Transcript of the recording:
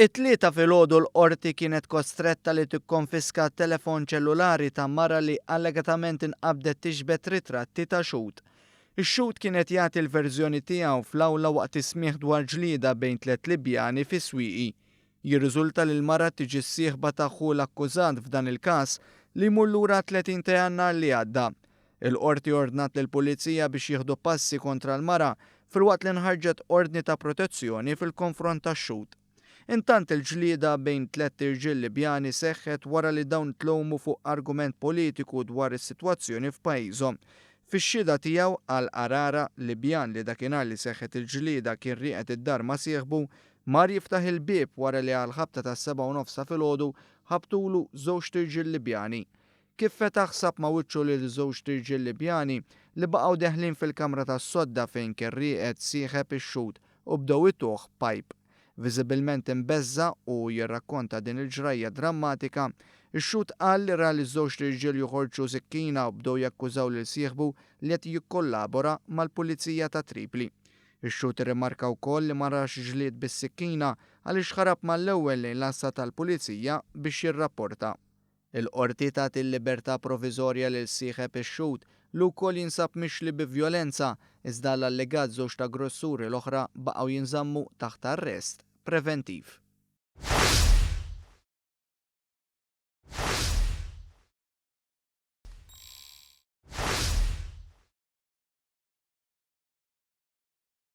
It-tlieta filgħodu l-qorti kienet kostretta li tikkonfiska t-telefon ċellulari ta' mara li allegatament inqabdet tixbet ritratti ta' xut. Ix-xut kienet jagħti l-verżjoni tiegħu fl-awla waqt ismieħ dwar ġlieda bejn tliet Libjani fi Swieqi. Jirriżulta li l-mara tiġi s-sieħba tagħha l-akkużat f'dan il-każ li jmur lura 30 ta' Jannar li għadda. Il-qorti ordnat lill-Pulizija biex jieħdu passi kontra l-mara filwaqt li nħarġet ordni ta' protezzjoni fil-konfront tax-xut. Intant il-ġlieda bejn tliet irġiel Libjani seħħet wara li dawn tlowmu fuq argument politiku dwar is-sitwazzjoni f'pajjiżhom. Fix-xhieda tiegħu għal Arara Libjan li dakinhar li seħħet il-ġlieda kien rieqed id-dar ma sieħbu mar jiftaħ il-bieb wara li għal ħabta tas-7:30 filgħodu ħabtulu żewġ irġiel Libjani. Kif fetaħ sab ma' wiċċu lil żewġ irġiel Libjani li baqgħu deħlin fil-kamra tas-sodda fejn kien rieqed sieħeb ix-xhud u bdew ituh pipe. Viżibilment imbeżza u jirrakkonta din il-ġrajja drammatika, ix-xhud qal li ra li żewġ irġiel joħorġu sikkina u bdew jakkużaw lil sieħbu li qed jikkollabora mal-Pulizija ta' Tripli. Ix-xhud irrimarka wkoll li ma rax ġlied bis-sikkina għaliex ħarab mal-ewwel lejn l-assa tal-Pulizija biex jirrapporta. Il-qorti tagħti l-libertà proviżorja lil sieħeb ix-xhud li wkoll jinsab mixli bi vjolenza iżda l-allegat żewġ ta' grossuri l-oħra baqgħu jinżammu taħt arrest preventiv.